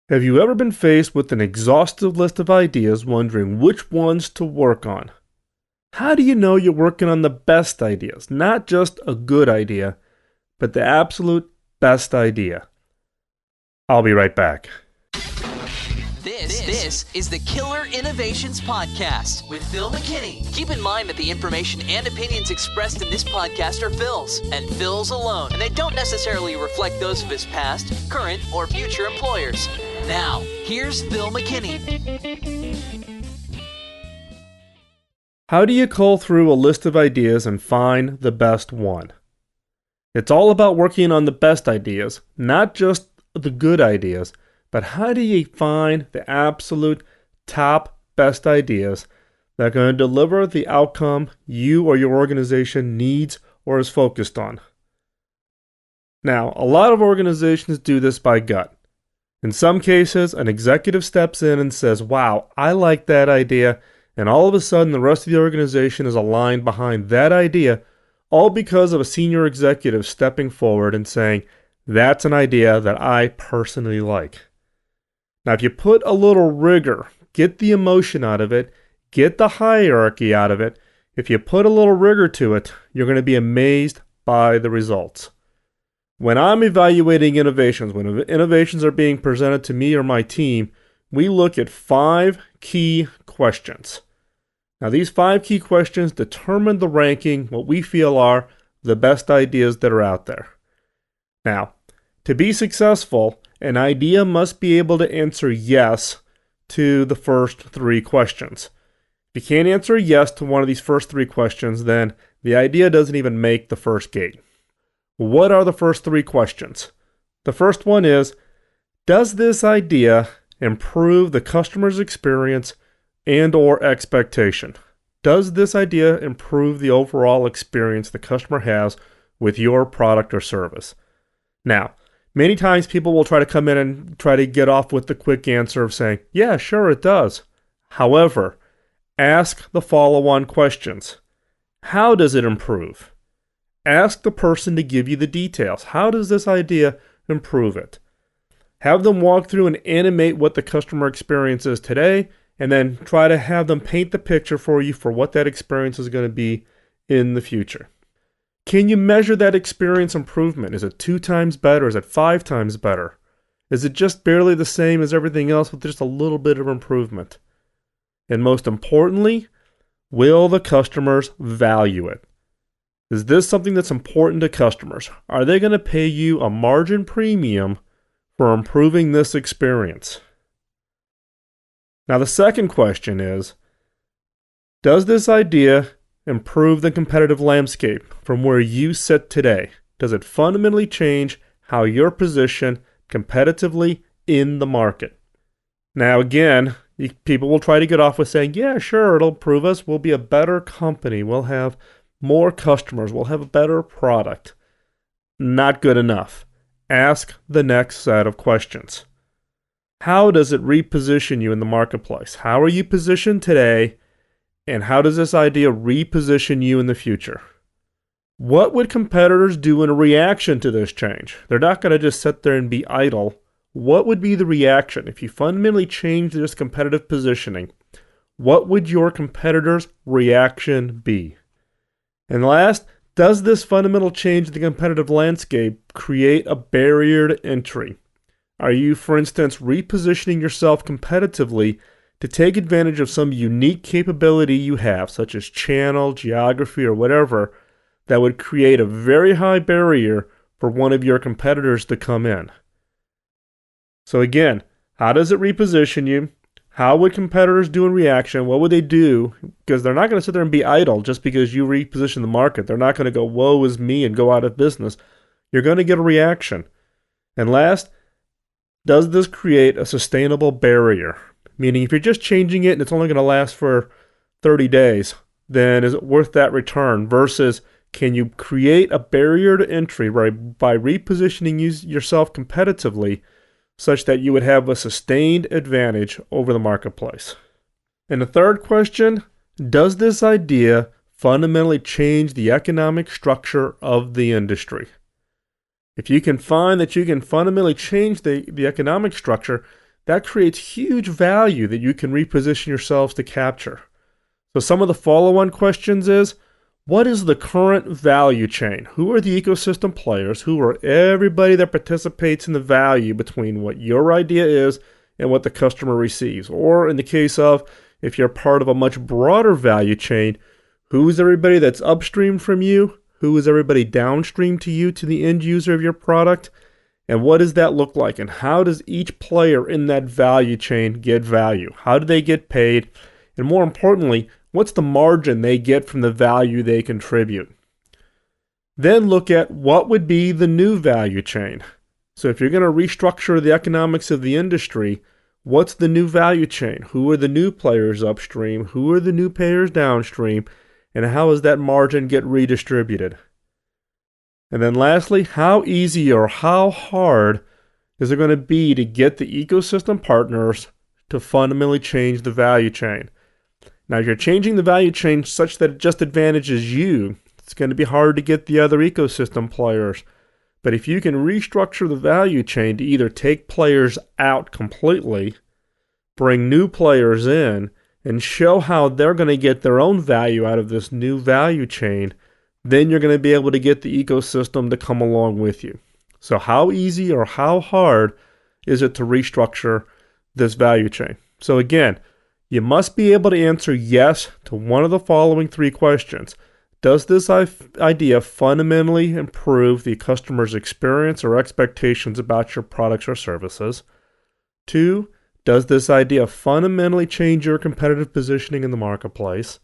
Have you ever been faced with an exhaustive list of ideas wondering which ones to work on? How do you know you're working on the best ideas? Not just a good idea, but the absolute best idea. I'll be right back. This is the Killer Innovations Podcast with Phil McKinney. Keep in mind that the information and opinions expressed in this podcast are Phil's, and Phil's alone, and they don't necessarily reflect those of his past, current, or future employers. Now, here's Phil McKinney. How do you cull through a list of ideas and find the best one? It's all about working on the best ideas, not just the good ideas, but how do you find the absolute top best ideas that are going to deliver the outcome you or your organization needs or is focused on? Now, a lot of organizations do this by gut. In some cases, an executive steps in and says, "Wow, I like that idea," and all of a sudden the rest of the organization is aligned behind that idea, all because of a senior executive stepping forward and saying, "That's an idea that I personally like." Now, if you put a little rigor, get the emotion out of it, get the hierarchy out of it, if you put a little rigor to it, you're going to be amazed by the results. When I'm evaluating innovations, when innovations are being presented to me or my team, we look at 5 key questions. Now, these 5 key questions determine the ranking, what we feel are the best ideas that are out there. Now, to be successful, an idea must be able to answer yes to the first 3 questions. If you can't answer yes to one of these first 3 questions, then the idea doesn't even make the first gate. What are the first 3 questions? The first one is, does this idea improve the customer's experience and or expectation? Does this idea improve the overall experience the customer has with your product or service? Now, many times people will try to come in and try to get off with the quick answer of saying, "Yeah, sure, it does." However, ask the follow-on questions. How does it improve? Ask the person to give you the details. How does this idea improve it? Have them walk through and animate what the customer experience is today, and then try to have them paint the picture for you for what that experience is going to be in the future. Can you measure that experience improvement? Is it 2 times better? Is it 5 times better? Is it just barely the same as everything else with just a little bit of improvement? And most importantly, will the customers value it? Is this something that's important to customers? Are they going to pay you a margin premium for improving this experience? Now, the second question is, does this idea improve the competitive landscape from where you sit today? Does it fundamentally change how you're positioned competitively in the market? Now, again, people will try to get off with saying, "Yeah, sure, it'll improve us. We'll be a better company. We'll have more customers. We'll have a better product." Not good enough. Ask the next set of questions. How does it reposition you in the marketplace? How are you positioned today? And how does this idea reposition you in the future? What would competitors do in a reaction to this change? They're not going to just sit there and be idle. What would be the reaction if you fundamentally change this competitive positioning? What would your competitors' reaction be? And last, does this fundamental change in the competitive landscape create a barrier to entry? Are you, for instance, repositioning yourself competitively to take advantage of some unique capability you have, such as channel, geography, or whatever, that would create a very high barrier for one of your competitors to come in? So again, how does it reposition you? How would competitors do in reaction? What would they do? Because they're not going to sit there and be idle just because you reposition the market. They're not going to go, "Woe is me," and go out of business. You're going to get a reaction. And last, does this create a sustainable barrier? Meaning, if you're just changing it and it's only going to last for 30 days, then is it worth that return? Versus, can you create a barrier to entry by repositioning yourself competitively such that you would have a sustained advantage over the marketplace? And the third question, does this idea fundamentally change the economic structure of the industry? If you can find that you can fundamentally change the economic structure, that creates huge value that you can reposition yourselves to capture. So some of the follow-on questions is, what is the current value chain? Who are the ecosystem players? Who are everybody that participates in the value between what your idea is and what the customer receives? Or in the case of, if you're part of a much broader value chain, who is everybody that's upstream from you? Who is everybody downstream to you, to the end user of your product? And what does that look like? And how does each player in that value chain get value? How do they get paid? And more importantly, what's the margin they get from the value they contribute? Then look at what would be the new value chain. So if you're going to restructure the economics of the industry, what's the new value chain? Who are the new players upstream? Who are the new players downstream? And how does that margin get redistributed? And then lastly, how easy or how hard is it going to be to get the ecosystem partners to fundamentally change the value chain? Now, if you're changing the value chain such that it just advantages you, it's going to be hard to get the other ecosystem players. But if you can restructure the value chain to either take players out completely, bring new players in, and show how they're going to get their own value out of this new value chain, then you're going to be able to get the ecosystem to come along with you. So how easy or how hard is it to restructure this value chain? So again, you must be able to answer yes to one of the following three questions. Does this idea fundamentally improve the customer's experience or expectations about your products or services? 2, does this idea fundamentally change your competitive positioning in the marketplace?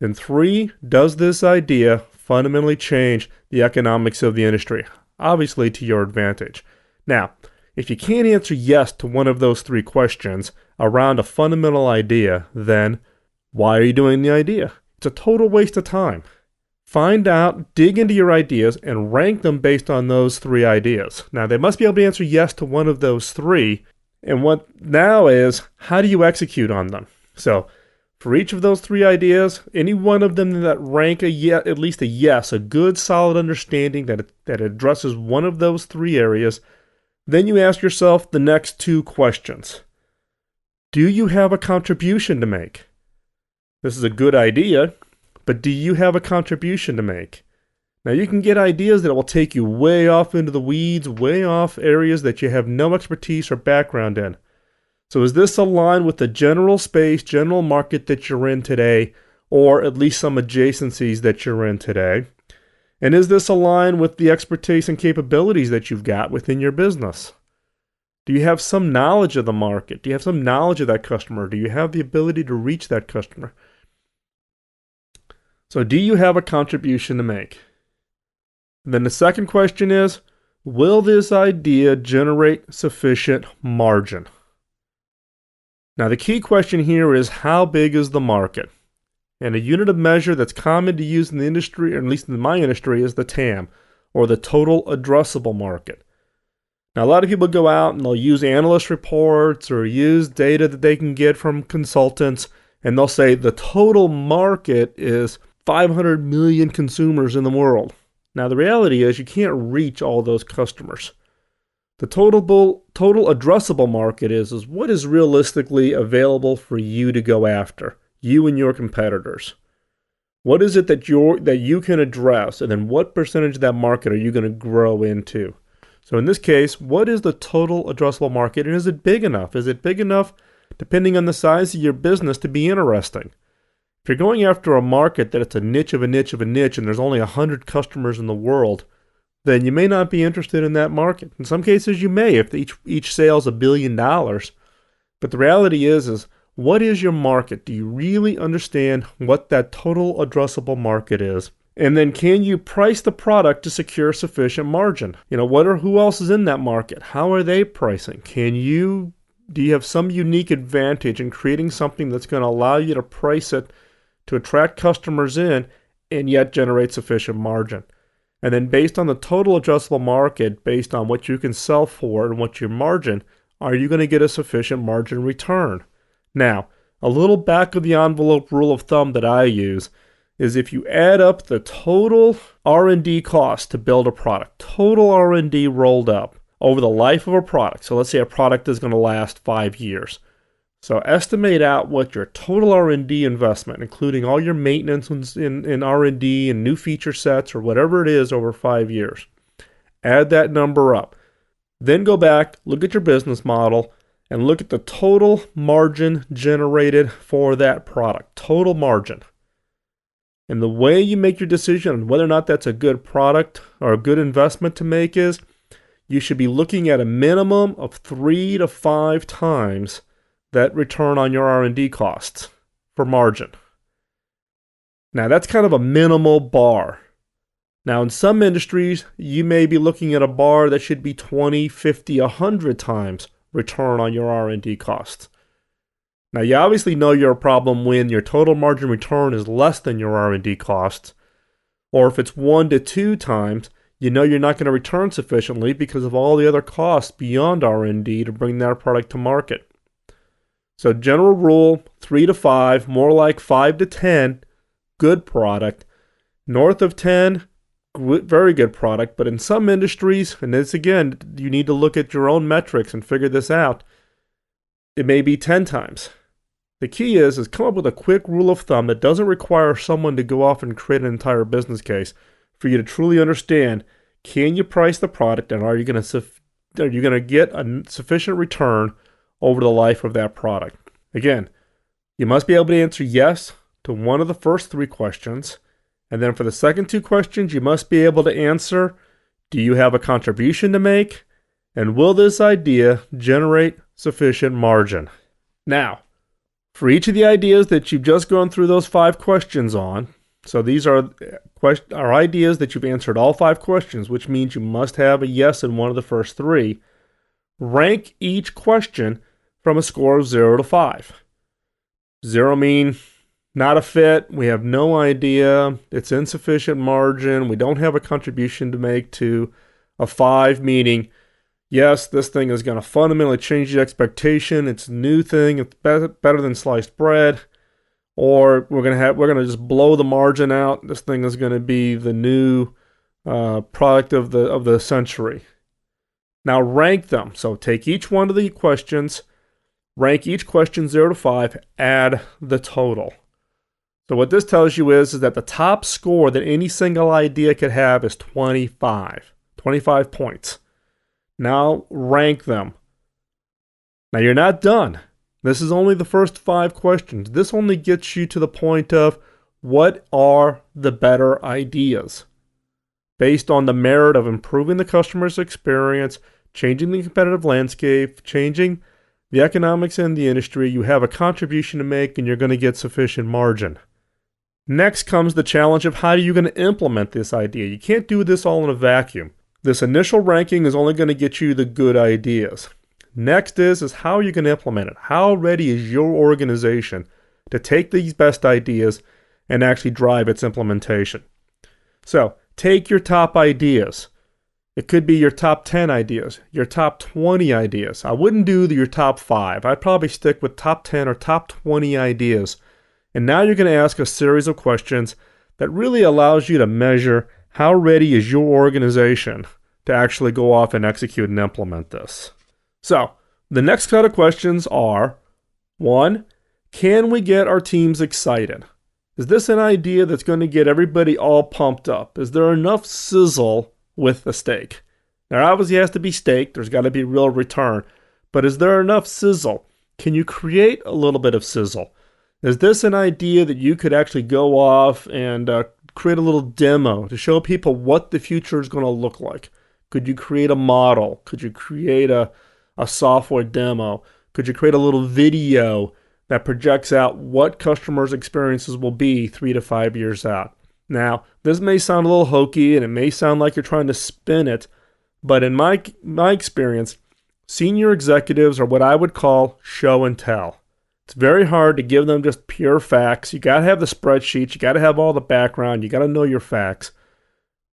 And 3, does this idea fundamentally change the economics of the industry? Obviously to your advantage. Now, if you can't answer yes to one of those three questions around a fundamental idea, then why are you doing the idea? It's a total waste of time. Find out, dig into your ideas, and rank them based on those three ideas. Now, they must be able to answer yes to one of those three. And what now is, how do you execute on them? So, for each of those three ideas, any one of them that rank at least a yes, a good solid understanding that addresses one of those three areas, then you ask yourself the next two questions. Do you have a contribution to make? This is a good idea, but do you have a contribution to make? Now, you can get ideas that will take you way off into the weeds, way off areas that you have no expertise or background in. So is this aligned with the general space, general market that you're in today, or at least some adjacencies that you're in today? And is this aligned with the expertise and capabilities that you've got within your business? Do you have some knowledge of the market? Do you have some knowledge of that customer? Do you have the ability to reach that customer? So do you have a contribution to make? And then the second question is, will this idea generate sufficient margin? Now, the key question here is, how big is the market? And a unit of measure that's common to use in the industry, or at least in my industry, is the TAM, or the total addressable market. Now, a lot of people go out and they'll use analyst reports or use data that they can get from consultants, and they'll say the total market is 500 million consumers in the world. Now, the reality is you can't reach all those customers. The total addressable market is what is realistically available for you to go after, you and your competitors. What is it that you can address, and then what percentage of that market are you going to grow into? So in this case, what is the total addressable market, and is it big enough? Is it big enough, depending on the size of your business, to be interesting? If you're going after a market that it's a niche of a niche of a niche, and there's only 100 customers in the world, then you may not be interested in that market. In some cases, you may, if each sale is $1 billion. But the reality is what is your market? Do you really understand what that total addressable market is? And then can you price the product to secure sufficient margin? Who else is in that market? How are they pricing? Do you have some unique advantage in creating something that's going to allow you to price it to attract customers in and yet generate sufficient margin? And then based on the total addressable market, based on what you can sell for and what your margin, are you going to get a sufficient margin return? Now, a little back of the envelope rule of thumb that I use is if you add up the total R&D cost to build a product, total R&D rolled up, over the life of a product. So let's say a product is going to last 5 years. So estimate out what your total R&D investment, including all your maintenance in R&D and new feature sets or whatever it is over 5 years. Add that number up. Then go back, look at your business model, and look at the total margin generated for that product. Total margin. And the way you make your decision on whether or not that's a good product or a good investment to make is you should be looking at a minimum of 3 to 5 times that return on your R&D costs for margin. Now, that's kind of a minimal bar. Now, in some industries, you may be looking at a bar that should be 20, 50, 100 times return on your R&D costs. Now, you obviously know you're a problem when your total margin return is less than your R&D costs, or if it's 1 to 2 times, you know you're not going to return sufficiently because of all the other costs beyond R&D to bring that product to market. So general rule, 3 to 5, more like 5 to 10, good product. North of 10, very good product. But in some industries, and this again, you need to look at your own metrics and figure this out, it may be 10 times. The key is come up with a quick rule of thumb that doesn't require someone to go off and create an entire business case for you to truly understand, can you price the product and are you going to get a sufficient return over the life of that product? Again, you must be able to answer yes to one of the first 3 questions. And then for the second 2 questions, you must be able to answer, do you have a contribution to make? And will this idea generate sufficient margin? Now, for each of the ideas that you've just gone through those 5 questions on, so these are ideas that you've answered all 5 questions, which means you must have a yes in one of the first 3. Rank each question from a score of 0 to 5. 0 mean not a fit, we have no idea, it's insufficient margin, we don't have a contribution to make, to a 5 meaning, yes, this thing is going to fundamentally change the expectation, it's a new thing, it's better than sliced bread, or we're going to just blow the margin out, this thing is going to be the new product of the century. Now rank them. So take each one of the questions, rank each question 0 to 5, add the total. So what this tells you is that the top score that any single idea could have is 25 points. Now rank them. Now you're not done. This is only the first 5 questions. This only gets you to the point of what are the better ideas based on the merit of improving the customer's experience, changing the competitive landscape, changing the economics in the industry. You have a contribution to make and you're going to get sufficient margin. Next comes the challenge of how are you going to implement this idea. You can't do this all in a vacuum. This initial ranking is only going to get you the good ideas. Next is how are you going to implement it? How ready is your organization to take these best ideas and actually drive its implementation? So take your top ideas. It could be your top 10 ideas, your top 20 ideas. I wouldn't do your top 5. I'd probably stick with top 10 or top 20 ideas. And now you're going to ask a series of questions that really allows you to measure how ready is your organization to actually go off and execute and implement this. So the next set of questions are, 1, can we get our teams excited? Is this an idea that's going to get everybody all pumped up? Is there enough sizzle with the steak? There obviously has to be steak. There's got to be real return. But is there enough sizzle? Can you create a little bit of sizzle? Is this an idea that you could actually go off and create a little demo to show people what the future is going to look like? Could you create a model? Could you create a software demo? Could you create a little video that projects out what customers' experiences will be 3 to 5 years out? Now, this may sound a little hokey and it may sound like you're trying to spin it, but in my experience, senior executives are what I would call show and tell. It's very hard to give them just pure facts. You got to have the spreadsheets. You got to have all the background. You got to know your facts.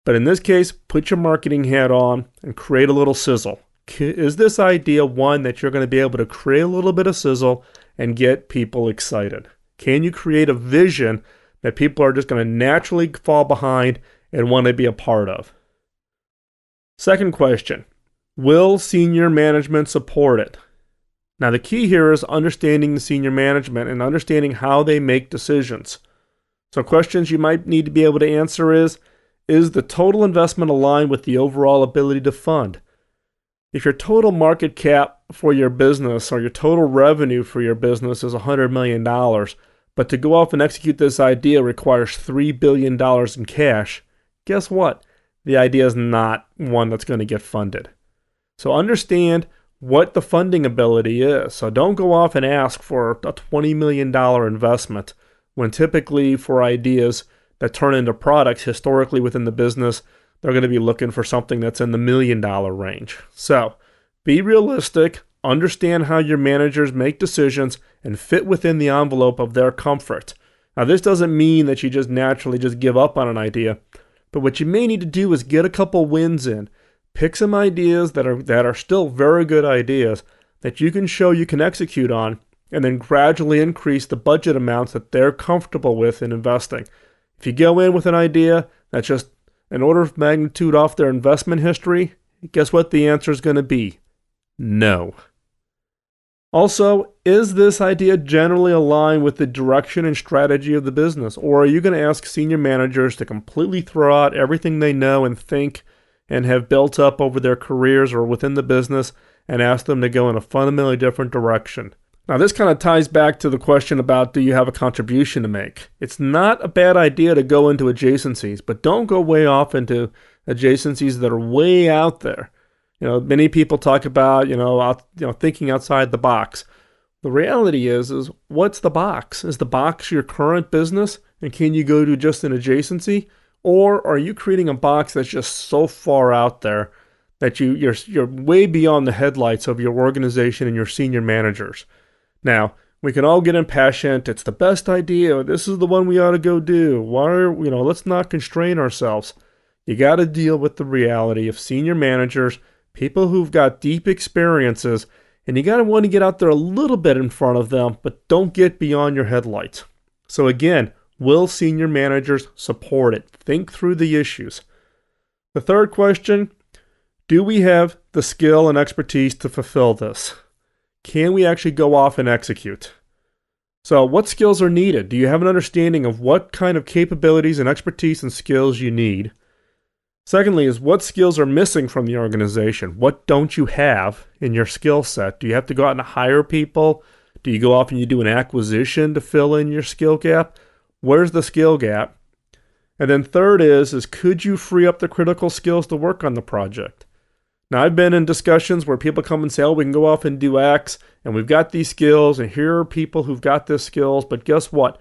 But in this case, put your marketing hat on and create a little sizzle. Is this idea one that you're going to be able to create a little bit of sizzle and get people excited? Can you create a vision that people are just going to naturally fall behind and want to be a part of? Second question, Will senior management support it? Now, the key here is understanding the senior management and understanding how they make decisions. So questions you might need to be able to answer is the total investment aligned with the overall ability to fund? If your total market cap for your business or your total revenue for your business is $100 million, but to go off and execute this idea requires $3 billion in cash, guess what? The idea is not one that's going to get funded. So understand what the funding ability is. So don't go off and ask for a $20 million investment when typically for ideas that turn into products historically within the business, they're going to be looking for something that's in the $1 million range. So be realistic, understand how your managers make decisions, and fit within the envelope of their comfort. Now, this doesn't mean that you just naturally just give up on an idea, but what you may need to do is get a couple wins in. Pick some ideas that are still very good ideas that you can show you can execute on, and then gradually increase the budget amounts that they're comfortable with in investing. If you go in with an idea that's just an order of magnitude off their investment history, guess what the answer is going to be? No. Also, is this idea generally aligned with the direction and strategy of the business? Or are you going to ask senior managers to completely throw out everything they know and think and have built up over their careers or within the business and ask them to go in a fundamentally different direction? Now, this kind of ties back to the question about, do you have a contribution to make? It's not a bad idea to go into adjacencies, but don't go way off into adjacencies that are way out there. Many people talk about, thinking outside the box. The reality is what's the box? Is the box your current business, and can you go to just an adjacency? Or are you creating a box that's just so far out there that you're way beyond the headlights of your organization and your senior managers? Now, we can all get impatient. It's the best idea. This is the one we ought to go do. Let's not constrain ourselves. You got to deal with the reality of senior managers, people who've got deep experiences, and you got to want to get out there a little bit in front of them, but don't get beyond your headlights. So again, will senior managers support it? Think through the issues. The third question, do we have the skill and expertise to fulfill this? Can we actually go off and execute? So what skills are needed? Do you have an understanding of what kind of capabilities and expertise and skills you need? Secondly is, what skills are missing from the organization? What don't you have in your skill set? Do you have to go out and hire people? Do you go off and you do an acquisition to fill in your skill gap? Where's the skill gap? And then third is could you free up the critical skills to work on the project? Now, I've been in discussions where people come and say, we can go off and do X, and we've got these skills, and here are people who've got these skills, but guess what?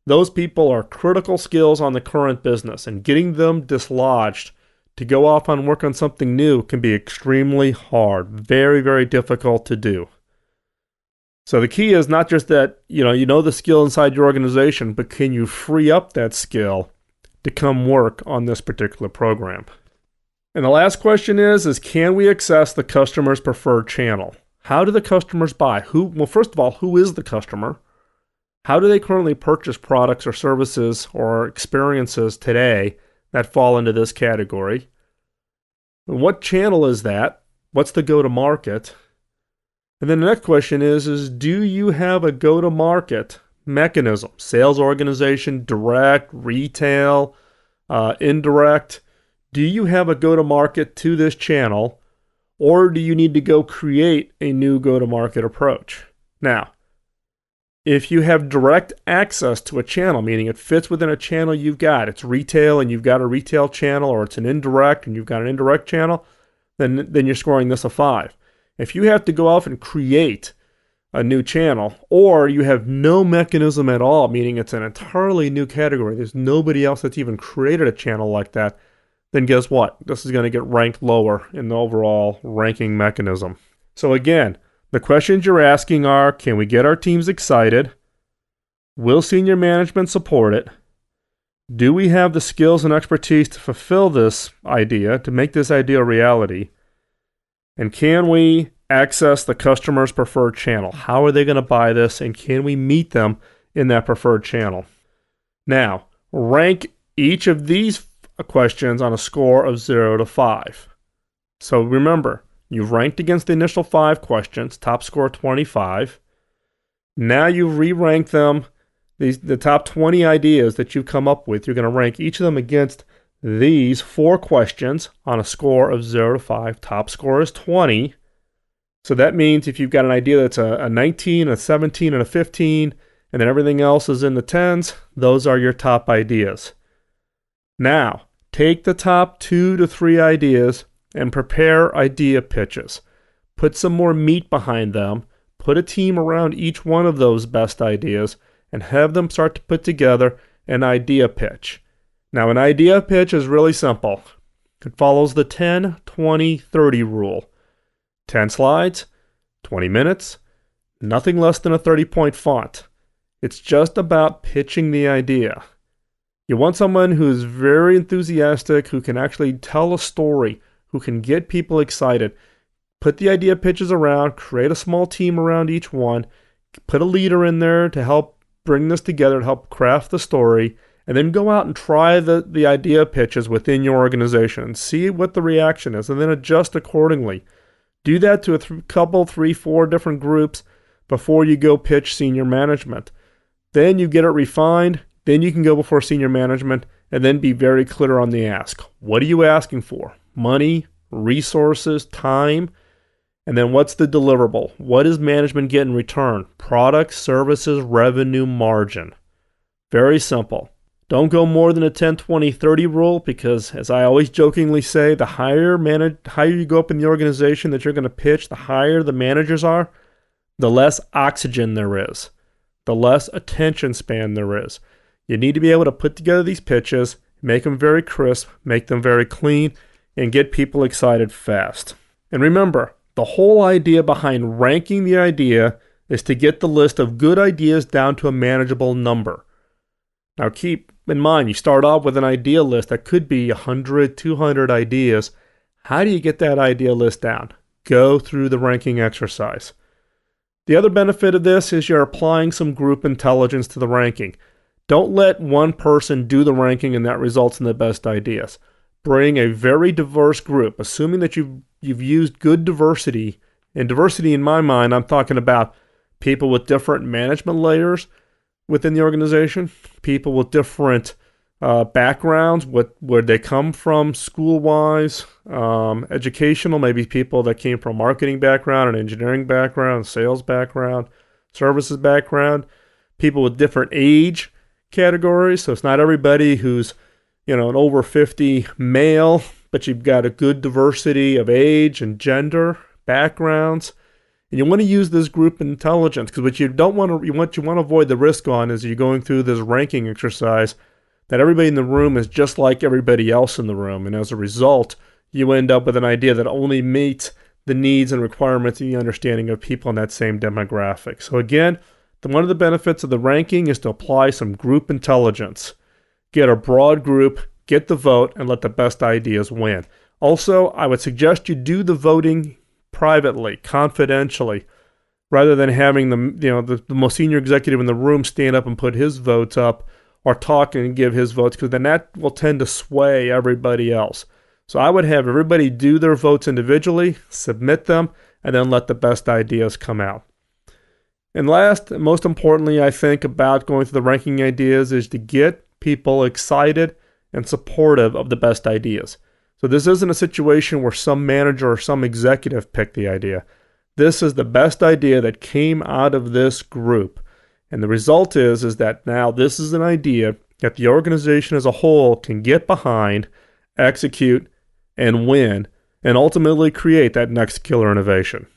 Those people are critical skills on the current business, and getting them dislodged to go off and work on something new can be extremely hard, very, very difficult to do. So the key is not just that, you know the skill inside your organization, but can you free up that skill to come work on this particular program? And the last question is can we access the customer's preferred channel? How do the customers buy? First of all, who is the customer? How do they currently purchase products or services or experiences today that fall into this category? And what channel is that? What's the go-to-market? And then the next question is do you have a go-to-market mechanism? Sales organization, direct, retail, indirect? Do you have a go-to-market to this channel, or do you need to go create a new go-to-market approach? Now, if you have direct access to a channel, meaning it fits within a channel you've got, it's retail and you've got a retail channel, or it's an indirect and you've got an indirect channel, then you're scoring this a 5. If you have to go off and create a new channel, or you have no mechanism at all, meaning it's an entirely new category, there's nobody else that's even created a channel like that, then guess what? This is going to get ranked lower in the overall ranking mechanism. So again, the questions you're asking are, can we get our teams excited? Will senior management support it? Do we have the skills and expertise to fulfill this idea, to make this idea a reality? And can we access the customer's preferred channel? How are they going to buy this, and can we meet them in that preferred channel? Now, rank each of these questions on a score of 0 to 5. So remember, You've ranked against the initial 5 questions, top score 25. Now you re-rank them, the top 20 ideas that you've come up with. You're going to rank each of them against these 4 questions on a score of 0 to 5. Top score is 20. So that means if you've got an idea that's a 19, a 17, and a 15, and then everything else is in the 10s, those are your top ideas. Now, take the top 2 to 3 ideas and prepare idea pitches. Put some more meat behind them. Put a team around each one of those best ideas and have them start to put together an idea pitch. Now, an idea pitch is really simple. It follows the 10, 20, 30 rule. 10 slides, 20 minutes, nothing less than a 30-point font. It's just about pitching the idea. You want someone who's very enthusiastic, who can actually tell a story, who can get people excited. Put the idea pitches around, create a small team around each one, put a leader in there to help bring this together, to help craft the story, and then go out and try the idea pitches within your organization and see what the reaction is, and then adjust accordingly. Do that to a couple, 3, 4 different groups before you go pitch senior management. Then you get it refined. Then you can go before senior management and then be very clear on the ask. What are you asking for? Money, resources, time, and then what's the deliverable? What does management get in return? Products, services, revenue, margin. Very simple. Don't go more than a 10, 20, 30 rule because, as I always jokingly say, the higher you go up in the organization that you're going to pitch, the higher the managers are, the less oxygen there is, the less attention span there is. You need to be able to put together these pitches, make them very crisp, make them very clean, and get people excited fast. And remember, the whole idea behind ranking the idea is to get the list of good ideas down to a manageable number. Now keep in mind, you start off with an idea list that could be 100, 200 ideas. How do you get that idea list down? Go through the ranking exercise. The other benefit of this is you're applying some group intelligence to the ranking. Don't let one person do the ranking and that results in the best ideas. Bring a very diverse group, assuming that you've used good diversity. And diversity in my mind, I'm talking about people with different management layers within the organization, people with different backgrounds, where they come from school-wise, educational, maybe people that came from marketing background, an engineering background, sales background, services background, people with different age categories. So it's not everybody who's, an over 50 male, but you've got a good diversity of age and gender backgrounds. And you want to use this group intelligence because what you want to avoid the risk on is you're going through this ranking exercise that everybody in the room is just like everybody else in the room. And as a result, you end up with an idea that only meets the needs and requirements and the understanding of people in that same demographic. So again, one of the benefits of the ranking is to apply some group intelligence. Get a broad group, get the vote, and let the best ideas win. Also, I would suggest you do the voting privately, confidentially, rather than having the most senior executive in the room stand up and put his votes up or talk and give his votes, because then that will tend to sway everybody else. So I would have everybody do their votes individually, submit them, and then let the best ideas come out. And last, most importantly, I think about going through the ranking ideas is to get people excited and supportive of the best ideas. So this isn't a situation where some manager or some executive picked the idea. This is the best idea that came out of this group. And the result is that now this is an idea that the organization as a whole can get behind, execute, and win, and ultimately create that next killer innovation.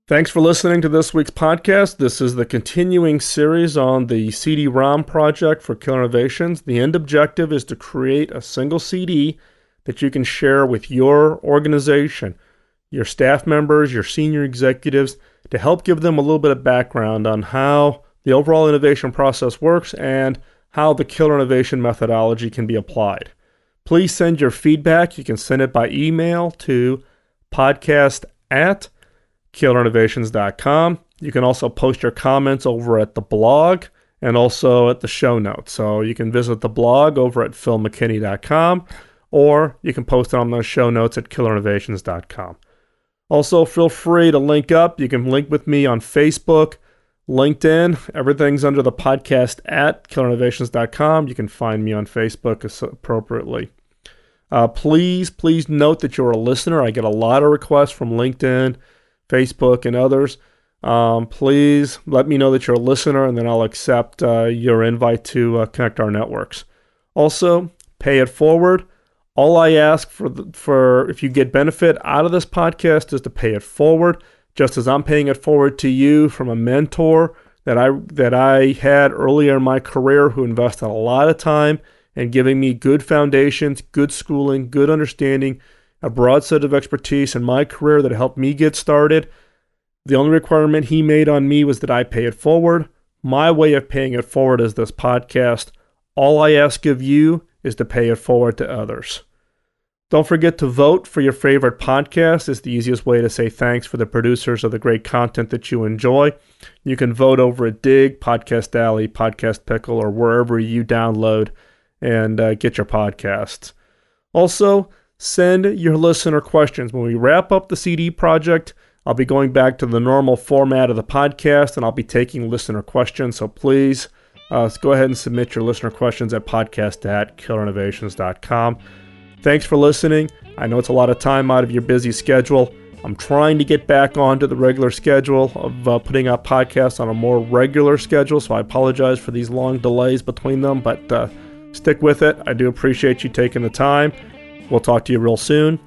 Thanks for listening to this week's podcast. This is the continuing series on the CD-ROM project for Killer Innovations. The end objective is to create a single CD that you can share with your organization, your staff members, your senior executives, to help give them a little bit of background on how the overall innovation process works and how the Killer Innovation methodology can be applied. Please send your feedback. You can send it by email to podcast@killerinnovations.com. You can also post your comments over at the blog and also at the show notes. So you can visit the blog over at philmckinney.com, or you can post it on those show notes at killerinnovations.com. Also, feel free to link up. You can link with me on Facebook, LinkedIn. Everything's under the podcast at killerinnovations.com. You can find me on Facebook appropriately. Please note that you're a listener. I get a lot of requests from LinkedIn, Facebook, and others. Please let me know that you're a listener, and then I'll accept your invite to connect our networks. Also, pay it forward. All I ask for if you get benefit out of this podcast is to pay it forward, just as I'm paying it forward to you from a mentor that I had earlier in my career who invested a lot of time in giving me good foundations, good schooling, good understanding, a broad set of expertise in my career that helped me get started. The only requirement he made on me was that I pay it forward. My way of paying it forward is this podcast. All I ask of you is to pay it forward to others. Don't forget to vote for your favorite podcast. It's the easiest way to say thanks for the producers of the great content that you enjoy. You can vote over at Dig, Podcast Alley, Podcast Pickle, or wherever you download and get your podcasts. Also, send your listener questions. When we wrap up the CD project, I'll be going back to the normal format of the podcast, and I'll be taking listener questions. So please go ahead and submit your listener questions at podcast@killerinnovations.com. Thanks for listening. I know it's a lot of time out of your busy schedule. I'm trying to get back onto the regular schedule of putting out podcasts on a more regular schedule, so I apologize for these long delays between them, but stick with it. I do appreciate you taking the time. We'll talk to you real soon.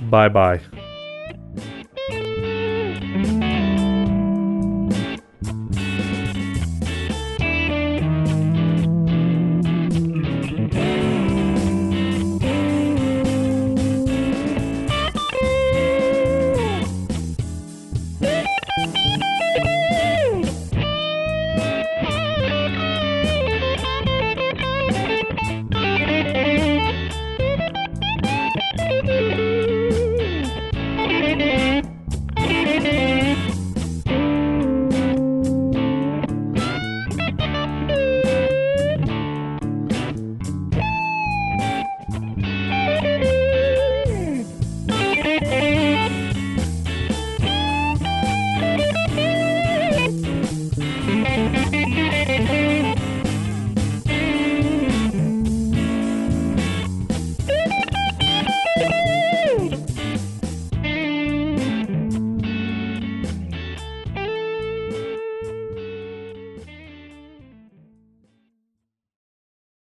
Bye-bye.